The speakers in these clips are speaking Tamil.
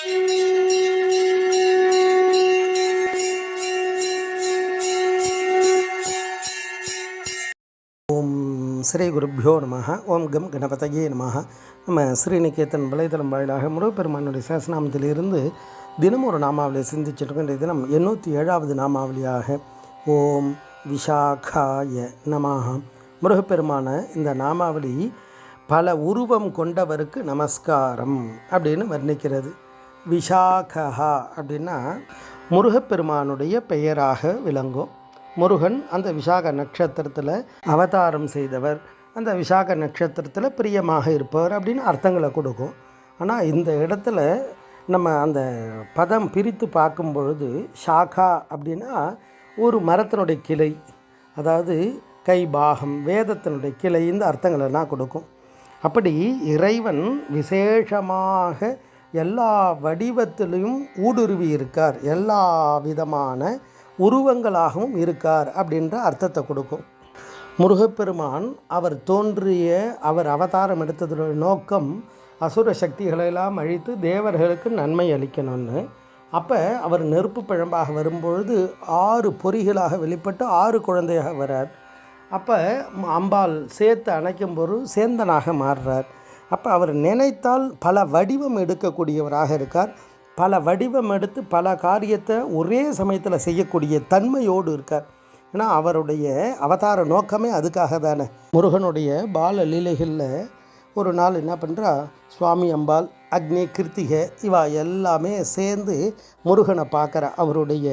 ஓம் ஸ்ரீ குருப்பியோ நம. ஓம் கம் கணபதையே நம. நம்ம ஸ்ரீநிகேதன் வலைதளம் வாயிலாக முருகப்பெருமானுடைய சேசநாமத்திலிருந்து தினம் ஒரு நாமாவளியை சிந்திச்சிட்ருக்கோம். இன்றைய தினம் 807வது நாமாவளியாக ஓம் விஷாகாய நமஹ. முருகப்பெருமான இந்த நாமாவளி பல உருவம் கொண்டவருக்கு நமஸ்காரம் அப்படின்னு வர்ணிக்கிறது. விஷாகா அப்படின்னா முருகப்பெருமானுடைய பெயராக விளங்கும். முருகன் அந்த விசாக நட்சத்திரத்தில் அவதாரம் செய்தவர், அந்த விசாக நட்சத்திரத்தில் பிரியமாக இருப்பவர் அப்படின்னு அர்த்தங்களை கொடுக்கும். ஆனால் இந்த இடத்துல நம்ம அந்த பதம் பிரித்து பார்க்கும் பொழுது ஷாகா அப்படின்னா ஒரு மரத்தினுடைய கிளை, அதாவது கைபாகம், வேதத்தினுடைய கிளை, இந்த அர்த்தங்களெல்லாம் கொடுக்கும். அப்படி இறைவன் விசேஷமாக எல்லா வடிவத்திலையும் ஊடுருவி இருக்கார், எல்லா விதமான உருவங்களாகவும் இருக்கார் அப்படின்ற அர்த்தத்தை கொடுக்கும். முருகப்பெருமான் அவர் தோன்றிய, அவர் அவதாரம் எடுத்ததோட நோக்கம் அசுர சக்திகளெல்லாம் அழித்து தேவர்களுக்கு நன்மை அளிக்கணும்னு. அப்போ அவர் நெருப்பு பிழம்பாக வரும்பொழுது 6 பொறிகளாக வெளிப்பட்டு 6 குழந்தையாக வரார். அப்போ அம்பாள் சேர்த்து அணைக்கும் பொருள் சேந்தனாக மாறுறார். அப்போ அவர் நினைத்தால் பல வடிவம் எடுக்கக்கூடியவராக இருக்கார். பல வடிவம் எடுத்து பல காரியத்தை ஒரே சமயத்தில் செய்யக்கூடிய தன்மையோடு இருக்கார். ஏன்னா அவருடைய அவதார நோக்கமே அதுக்காக தானே. முருகனுடைய பால லீலைகளில் ஒரு நாள் என்ன பண்ணுறா, சுவாமி அம்பாள், அக்னி, கிருத்திகை இவா எல்லாமே சேர்ந்து முருகனை பார்க்குற அவருடைய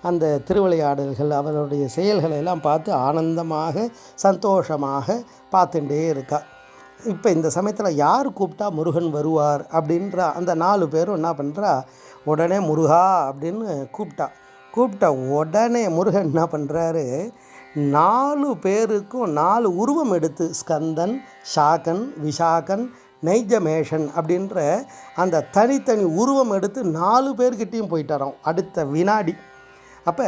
அந்த திருவிளையாடல்கள், அவருடைய செயல்களை எல்லாம் பார்த்து ஆனந்தமாக சந்தோஷமாக பார்த்துட்டே இருக்கா. இப்போ இந்த சமயத்தில் யார் கூப்பிட்டா முருகன் வருவார் அப்படின்ற அந்த 4 பேரும் என்ன பண்ணுறா, உடனே முருகா அப்படின்னு கூப்பிட்டா உடனே முருகன் என்ன பண்ணுறாரு, 4 பேருக்கும் 4 உருவம் எடுத்து ஸ்கந்தன், ஷாகன், விஷாகன், நைஜமேஷன் அப்படின்ற அந்த தனித்தனி உருவம் எடுத்து 4 பேர்கிட்டையும் போயிட்டாராம் அடுத்த வினாடி. அப்போ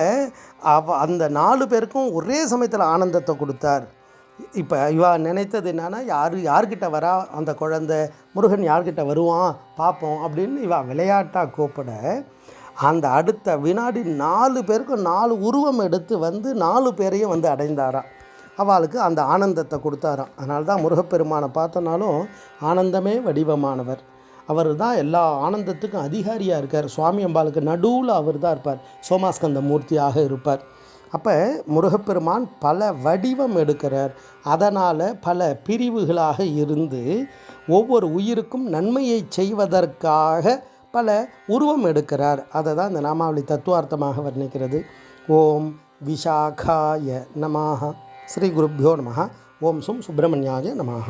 அந்த 4 பேருக்கும் ஒரே சமயத்தில் ஆனந்தத்தை கொடுத்தார். இப்போ இவா நினைத்தது என்னென்னா, யார்கிட்ட வரா அந்த குழந்தை, முருகன் யார்கிட்ட வருவான் பார்ப்போம் அப்படின்னு இவா விளையாட்டாக கூப்பிட, அந்த அடுத்த வினாடி 4 பேருக்கும் 4 உருவம் எடுத்து வந்து 4 பேரையும் வந்து அடைந்தாராம். அவளுக்கு அந்த ஆனந்தத்தை கொடுத்தாராம். அதனால தான் முருகப்பெருமானை பார்த்தனாலும் ஆனந்தமே வடிவமானவர். அவர் தான் எல்லா ஆனந்தத்துக்கும் அதிகாரியாக இருக்கார். சுவாமி அம்பாளுக்கு நடுவில் அவர் தான் இருப்பார், சோமாஸ்கந்த மூர்த்தியாக இருப்பார். அப்போ முருகப்பெருமான் பல வடிவம் எடுக்கிறார். அதனால் பல பிரிவுகளாக இருந்து ஒவ்வொரு உயிருக்கும் நன்மையை செய்வதற்காக பல உருவம் எடுக்கிறார். அதை தான் இந்த நாமாவளி தத்துவார்த்தமாக வர்ணிக்கிறது. ஓம் விஷாகாய நமஹ. ஸ்ரீ குருப்பியோ நமஹ. ஓம் சும் சுப்பிரமணியாய நமஹ.